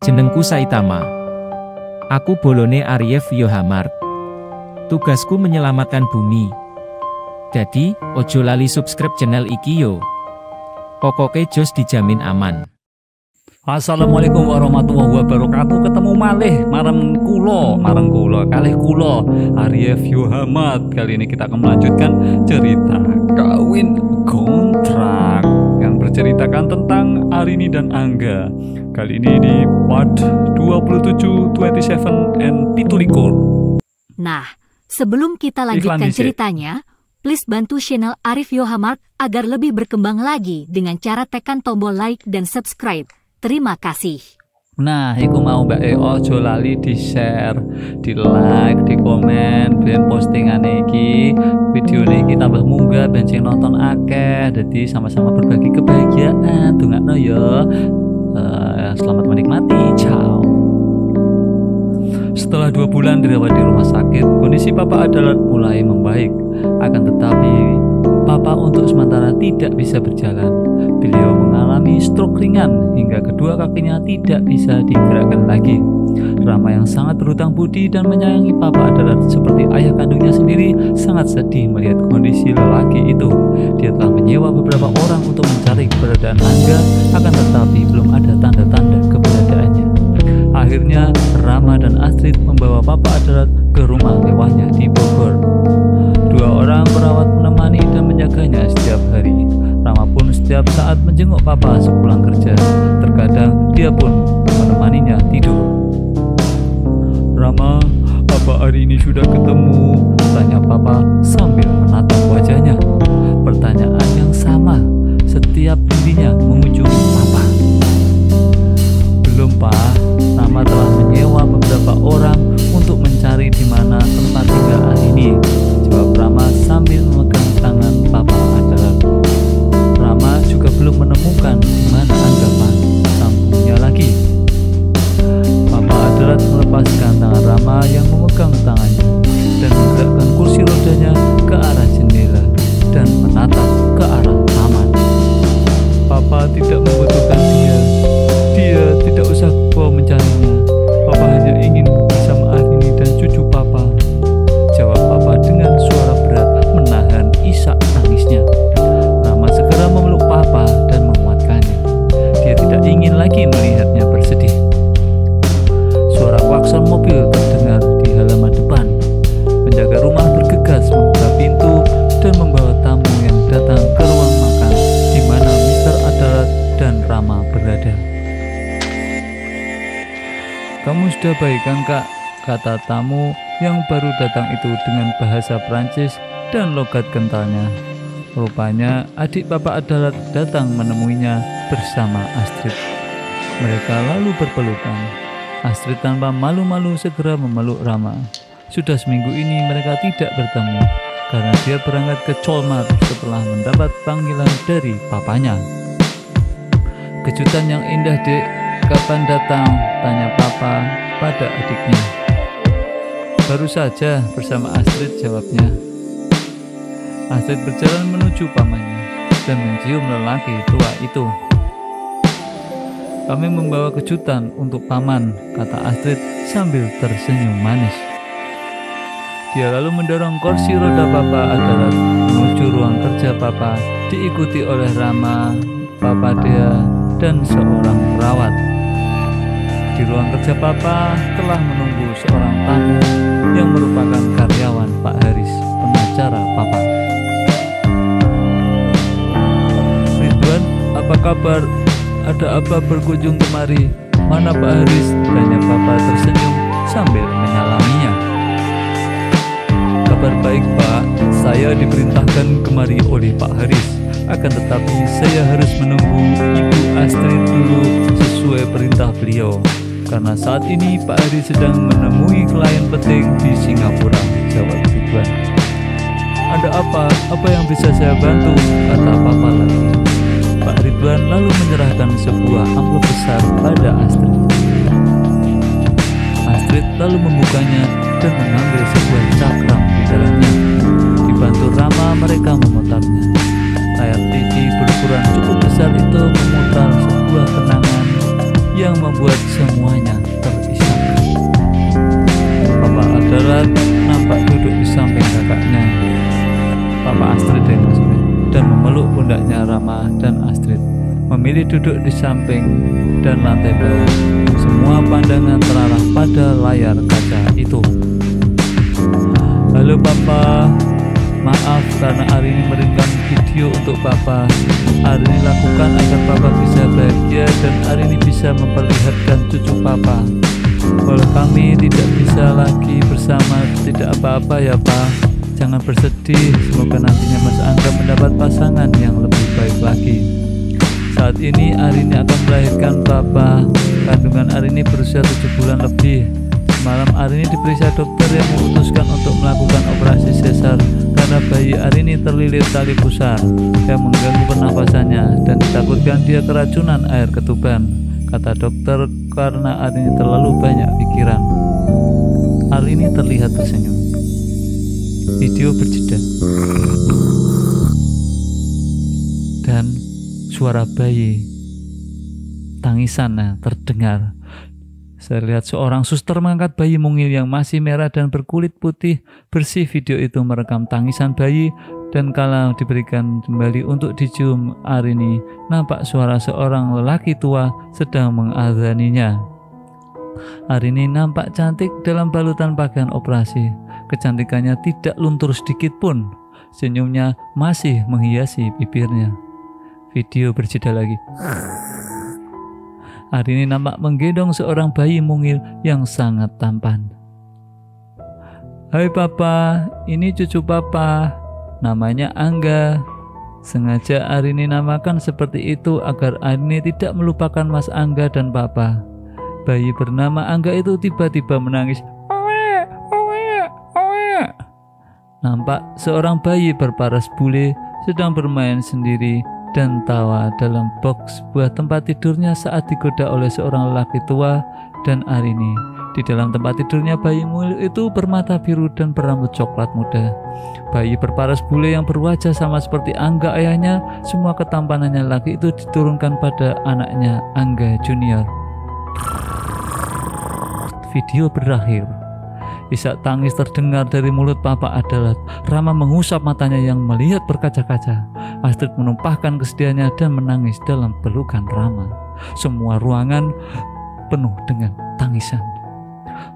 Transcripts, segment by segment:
Jenengku Saitama. Aku bolone Ariev Yohamart. Tugasku menyelamatkan bumi. Jadi, ojo lali subscribe channel iki yo. Pokoke jos dijamin aman. Assalamualaikum warahmatullahi wabarakatuh. Ketemu malih marang kulo kalih kulo Ariev Yohamart. Kali ini kita akan melanjutkan cerita Kawin Kontrak yang berceritakan tentang Arini dan Angga. Kali ini di part 27, 27 and 27. Nah, sebelum kita lanjutkan ceritanya, please bantu channel Ariev Yohamart agar lebih berkembang lagi dengan cara tekan tombol like dan subscribe. Terima kasih. Nah, iku mau Mbak ojo lali di share, di like, di komen, ben postingan iki, video ini tambah munggah, ben sing nonton akeh, jadi sama-sama berbagi kebahagiaan. Dongakno ya. Selamat menikmati. Ciao. Setelah 2 bulan dirawat di rumah sakit, kondisi Papa adalah mulai membaik. Akan tetapi, Papa untuk sementara tidak bisa berjalan. Beliau mengalami stroke ringan hingga kedua kakinya tidak bisa digerakkan lagi. Rama yang sangat berhutang budi dan menyayangi Papa adalah seperti ayah kandungnya sendiri, sangat sedih melihat kondisi lelaki itu. Dia telah menyewa beberapa orang untuk mencari keberadaan Angga, akan tetapi belum ada tanda-tanda keberadaannya. Akhirnya Rama dan Astrid membawa Papa Adalat ke rumah mewahnya di Bogor. 2 orang perawat menemani dan menjaganya setiap hari. Rama pun setiap saat menjenguk Papa sepulang kerja. Terkadang dia pun menemaninya tidur. "Rama, apa hari ini sudah ketemu?" tanya Papa sambil menatap wajahnya. Pertanyaan yang sama setiap dirinya mengunjungi Papa. "Belum, Pak. Rama telah menyewa beberapa orang untuk mencari di mana tempat tinggal Arini," jawab Rama sambil memegang tangan Papa Adalat. Rama juga belum menemukan di mana anggapan sambungnya lagi. Papa Adalat melepaskan tangan Rama yang memegang tangannya dan menggerakkan kursi rodanya ke arah jendela dan menatap ke arah taman. "Papa tidak membutuhkan dia. Dia tidak usah bawa mencarinya. Papa hanya ingin bersama Arini dan cucu Papa," jawab Papa dengan suara berat menahan isak tangisnya. Rama segera memeluk Papa dan menguatkannya. Dia tidak ingin lagi melihatnya bersedih. Suara klakson mobil terdengar di halaman depan. Penjaga rumah bergegas membuka pintu dan membawa tamu yang datang ke ruang makan di mana Mr. Adalat dan Rama berada. "Kamu sudah baik kan, Kak?" kata tamu yang baru datang itu dengan bahasa Prancis dan logat kentalnya. Rupanya adik Papa Adalat datang menemuinya bersama Astrid. Mereka lalu berpelukan. Astrid tanpa malu-malu segera memeluk Rama. Sudah seminggu ini mereka tidak bertemu karena dia berangkat ke Colmar setelah mendapat panggilan dari papanya. "Kejutan yang indah, Dek. Kapan datang?" tanya Papa pada adiknya. "Baru saja bersama Astrid," jawabnya. Astrid berjalan menuju pamannya dan mencium lelaki tua itu. "Kami membawa kejutan untuk paman," kata Astrid sambil tersenyum manis. Dia lalu mendorong kursi roda Papa Adalat menuju ruang kerja Papa, diikuti oleh Rama, Papa Dea, dan seorang perawat. Di ruang kerja Papa telah menunggu seorang tamu yang merupakan karyawan Pak Haris, pengacara Papa. "Ridwan, apa kabar? Ada apa berkunjung kemari? Mana Pak Haris?" tanya Papa tersenyum sambil menyalaminya. "Kabar baik, Pak. Saya diperintahkan kemari oleh Pak Haris. Akan tetapi saya harus menunggu Ibu Astrid dulu sesuai perintah beliau. Karena saat ini Pak Haris sedang menemui klien penting di Singapura," jawab Ridwan. "Ada apa? Apa yang bisa saya bantu?" kata Papa lagi. Pak Ridwan lalu menyerahkan sebuah amplop besar pada Astrid. Astrid lalu membukanya dan mengambil sebuah cakram di dalamnya. Dibantu Rama, mereka memutarnya. Layar TV berukuran cukup besar itu memutar sebuah kenangan yang membuat semuanya terisak. Papa Adalat nampak duduk di samping kakaknya, Papa Astrid dan memeluk pundaknya Rama dan Astrid. Memilih duduk di samping dan lantai bawah. Semua pandangan terarah pada layar kaca itu. Halo Papa, maaf karena hari ini merekam video untuk Papa. Hari ini lakukan agar Papa bisa bahagia dan hari ini bisa memperlihatkan cucu Papa. Kalau kami tidak bisa lagi bersama, tidak apa-apa ya Pak. Jangan bersedih, semoga nantinya Mas Angga mendapat pasangan yang lebih baik lagi. Saat ini Arini akan melahirkan Papa. Kandungan Arini berusia 7 bulan lebih. Semalam Arini diperiksa dokter yang memutuskan untuk melakukan operasi sesar karena bayi Arini terlilit tali pusar yang mengganggu pernafasannya dan ditakutkan dia keracunan air ketuban. Kata dokter karena Arini terlalu banyak pikiran. Arini terlihat tersenyum. Video berjeda dan suara bayi tangisan terdengar. Saya lihat seorang suster mengangkat bayi mungil yang masih merah dan berkulit putih bersih. Video itu merekam tangisan bayi dan kala diberikan kembali untuk dicium Arini, nampak suara seorang lelaki tua sedang mengazaninya. Arini nampak cantik dalam balutan pakaian operasi. Kecantikannya tidak luntur sedikit pun. Senyumnya masih menghiasi bibirnya. Video berjeda lagi. Arini nampak menggendong seorang bayi mungil yang sangat tampan. Hai Papa, ini cucu Papa. Namanya Angga. Sengaja Arini namakan seperti itu agar Arini tidak melupakan Mas Angga dan Papa. Bayi bernama Angga itu tiba-tiba menangis. Owe, owe, owe. Nampak seorang bayi berparas bule sedang bermain sendiri dan tawa dalam box sebuah tempat tidurnya saat digoda oleh seorang lelaki tua dan Arini. Di dalam tempat tidurnya bayi mungil itu bermata biru dan berambut coklat muda. Bayi berparas bule yang berwajah sama seperti Angga ayahnya. Semua ketampanannya laki itu diturunkan pada anaknya Angga Junior. Video berakhir. Isak tangis terdengar dari mulut Papa Adalat. Rama mengusap matanya yang melihat berkaca-kaca. Astrid menumpahkan kesedihannya dan menangis dalam pelukan Rama. Semua ruangan penuh dengan tangisan.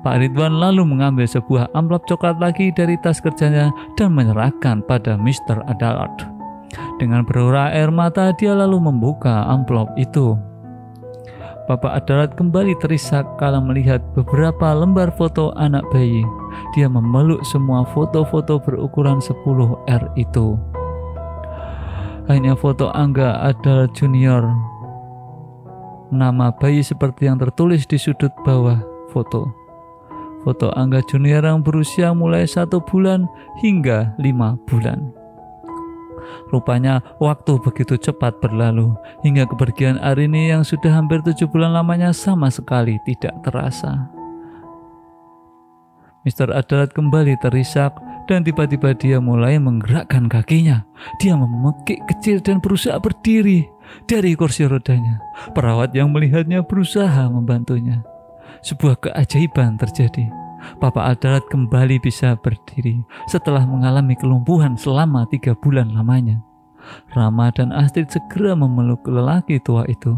Pak Ridwan lalu mengambil sebuah amplop coklat lagi dari tas kerjanya dan menyerahkan pada Mr. Adalat. Dengan berurai air mata dia lalu membuka amplop itu. Bapak Adalat kembali terisak kala melihat beberapa lembar foto anak bayi. Dia memeluk semua foto-foto berukuran 10R itu. Hanya foto Angga Adalat Junior. Nama bayi seperti yang tertulis di sudut bawah foto. Foto Angga Junior yang berusia mulai 1 bulan hingga 5 bulan. Rupanya waktu begitu cepat berlalu hingga kepergian Arini yang sudah hampir 7 bulan lamanya sama sekali tidak terasa. Mr. Adalat kembali terisak dan tiba-tiba dia mulai menggerakkan kakinya. Dia memekik kecil dan berusaha berdiri dari kursi rodanya. Perawat yang melihatnya berusaha membantunya. Sebuah keajaiban terjadi. Papa Adalat kembali bisa berdiri setelah mengalami kelumpuhan selama 3 bulan lamanya. Rama dan Astrid segera memeluk lelaki tua itu.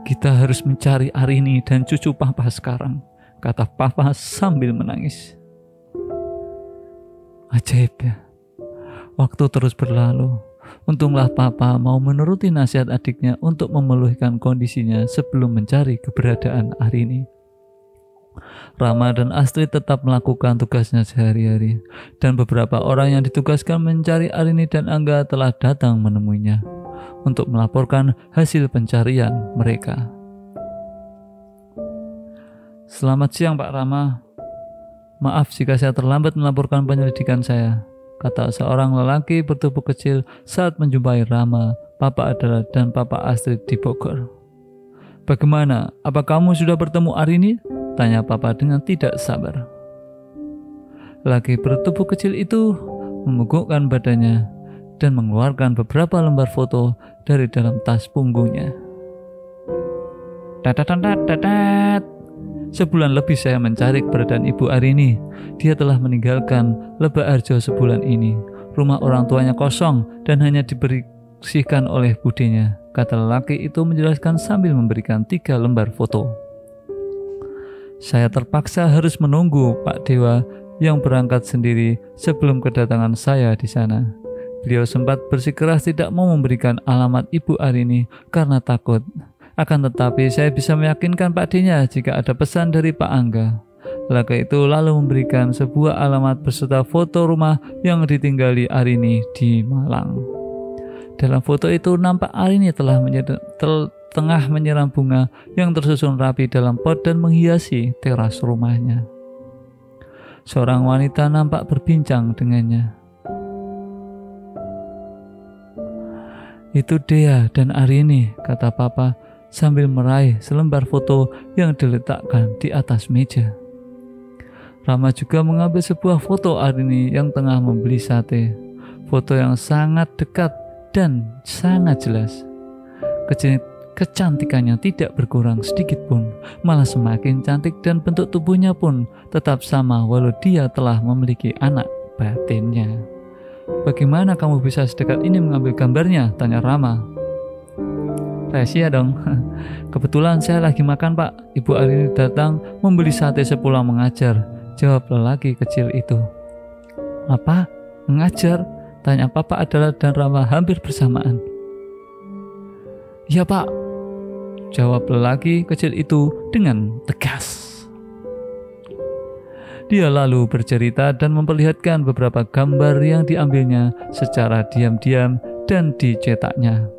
Kita harus mencari Arini dan cucu Papa sekarang, kata Papa sambil menangis. Ajaib ya, waktu terus berlalu. Untunglah Papa mau menuruti nasihat adiknya untuk memulihkan kondisinya sebelum mencari keberadaan Arini. Rama dan Astrid tetap melakukan tugasnya sehari-hari, dan beberapa orang yang ditugaskan mencari Arini dan Angga telah datang menemuinya untuk melaporkan hasil pencarian mereka. Selamat siang Pak Rama. Maaf jika saya terlambat melaporkan penyelidikan saya, kata seorang lelaki bertubuh kecil saat menjumpai Rama, Papa Adalat dan Papa Astrid di Bogor. Bagaimana? Apa kamu sudah bertemu Arini? Tanya Papa dengan tidak sabar. Laki bertubuh kecil itu memegukkan badannya dan mengeluarkan beberapa lembar foto dari dalam tas punggungnya. Tat. Sebulan lebih saya mencari keberadaan Ibu Arini. Dia telah meninggalkan Lebak Harjo sebulan ini. Rumah orang tuanya kosong dan hanya dibersihkan oleh budinya, kata lelaki itu menjelaskan sambil memberikan 3 lembar foto. Saya terpaksa harus menunggu Pak Dewa yang berangkat sendiri sebelum kedatangan saya di sana. Beliau sempat bersikeras tidak mau memberikan alamat Ibu Arini karena takut. Akan tetapi saya bisa meyakinkan Pak D-nya jika ada pesan dari Pak Angga. Lelaki itu lalu memberikan sebuah alamat beserta foto rumah yang ditinggali Arini di Malang. Dalam foto itu nampak Arini tengah menyiram bunga yang tersusun rapi dalam pot dan menghiasi teras rumahnya. Seorang wanita nampak berbincang dengannya. Itu Dea dan Arini, kata Papa sambil meraih selembar foto yang diletakkan di atas meja. Rama juga mengambil sebuah foto Arini yang tengah membeli sate. Foto yang sangat dekat dan sangat jelas. Kecantikannya tidak berkurang sedikit pun, malah semakin cantik dan bentuk tubuhnya pun tetap sama walau dia telah memiliki anak batinnya. Bagaimana kamu bisa sedekat ini mengambil gambarnya? Tanya Rama. Rahasia dong. Kebetulan saya lagi makan Pak. Ibu Arini datang membeli sate sepulang mengajar, jawab lelaki kecil itu. Apa? Mengajar? Tanya Papa Adalat dan Rama hampir bersamaan. Ya Pak, jawab lelaki kecil itu dengan tegas. Dia lalu bercerita dan memperlihatkan beberapa gambar yang diambilnya secara diam-diam dan dicetaknya.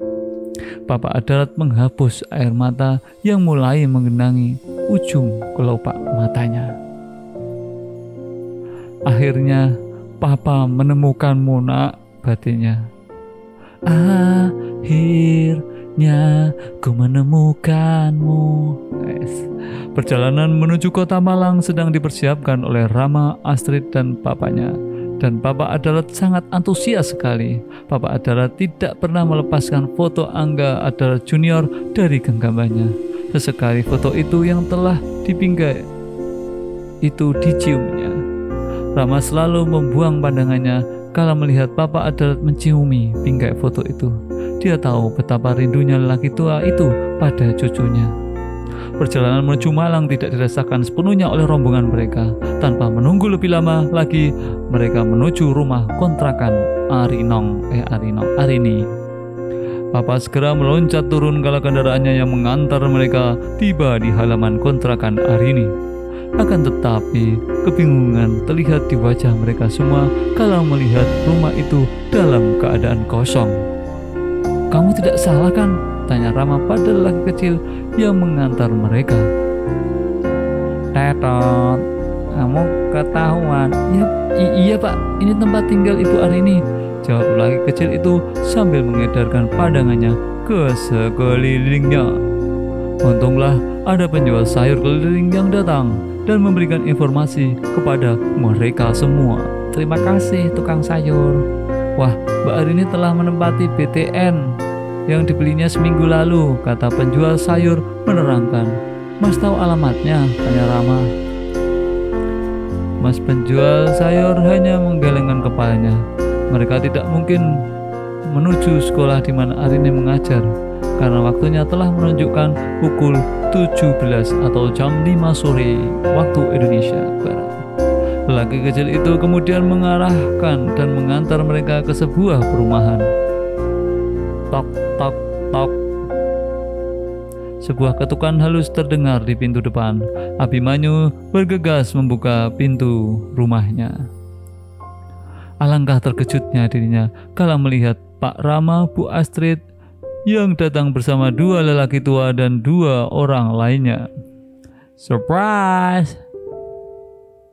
Papa Adalat menghapus air mata yang mulai menggenangi ujung kelopak matanya. Akhirnya Papa menemukanmu nak, batinnya. Akhirnya ku menemukanmu. Perjalanan menuju kota Malang sedang dipersiapkan oleh Rama, Astrid dan papanya. Dan Papa Adalat sangat antusias sekali. Papa Adalat tidak pernah melepaskan foto Angga Adalat Junior dari genggamannya. Sesekali foto itu yang telah dipinggai itu diciumnya. Rama selalu membuang pandangannya kala melihat Papa Adalat menciumi pinggai foto itu. Dia tahu betapa rindunya lelaki tua itu pada cucunya. Perjalanan menuju Malang tidak dirasakan sepenuhnya oleh rombongan mereka. Tanpa menunggu lebih lama lagi, mereka menuju rumah kontrakan Arini. Papa segera meloncat turun kala kendaraannya yang mengantar mereka tiba di halaman kontrakan Arini. Akan tetapi, kebingungan terlihat di wajah mereka semua kala melihat rumah itu dalam keadaan kosong. Kamu tidak salah kan? Tanya Rama pada lelaki kecil yang mengantar mereka. Tetot, kamu ketahuan. Iya Pak, ini tempat tinggal Ibu Arini, jawab lelaki kecil itu sambil mengedarkan pandangannya ke sekelilingnya. Untunglah ada penjual sayur keliling yang datang dan memberikan informasi kepada mereka semua. Terima kasih tukang sayur. Wah, Mbak Arini telah menempati BTN yang dibelinya seminggu lalu, kata penjual sayur menerangkan. Mas tahu alamatnya? Tanya Rama. Mas penjual sayur hanya menggelengkan kepalanya. Mereka tidak mungkin menuju sekolah di mana Arini mengajar karena waktunya telah menunjukkan pukul 17 atau jam 5 sore waktu Indonesia Barat. Lelaki kecil itu kemudian mengarahkan dan mengantar mereka ke sebuah perumahan. Tok, tok, tok. Sebuah ketukan halus terdengar di pintu depan. Abimanyu bergegas membuka pintu rumahnya. Alangkah terkejutnya dirinya kala melihat Pak Rama, Bu Astrid yang datang bersama 2 lelaki tua dan 2 orang lainnya. Surprise!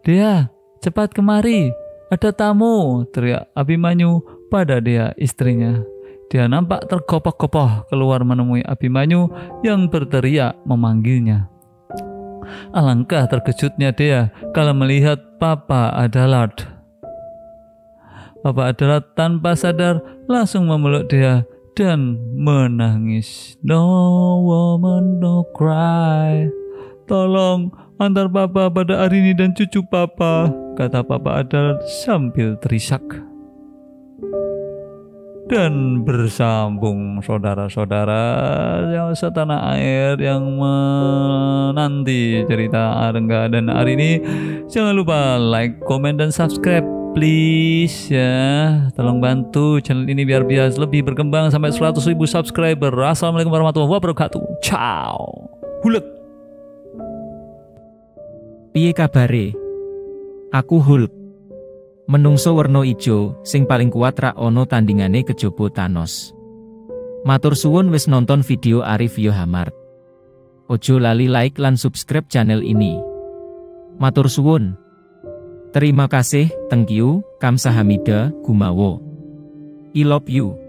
Dea, cepat kemari, ada tamu, teriak Abimanyu pada Dea istrinya. Dia nampak tergopoh-gopoh keluar menemui Abimanyu yang berteriak memanggilnya. Alangkah terkejutnya Dea kala melihat Papa Adalat. Papa Adalat tanpa sadar langsung memeluk Dea dan menangis. No woman no cry. Tolong antar papa pada Arini dan cucu papa, kata Papa Adal sambil terisak. Dan bersambung saudara-saudara yang setanah air yang menanti cerita Arengga dan Arini. Jangan lupa like, komen, dan subscribe please ya. Tolong bantu channel ini biar lebih berkembang sampai 100.000 subscriber. Assalamualaikum warahmatullahi wabarakatuh. Ciao. Hulek. Piye kabare? Aku Hulk. Menungso werna ijo, sing paling kuat rak ono tandingane kejaba Thanos. Matur suwun wis nonton video Arif Yohamart. Ojo lali like lan subscribe channel ini. Matur suwun. Terima kasih, thank you, kamsahamnida, gumawa. I love you.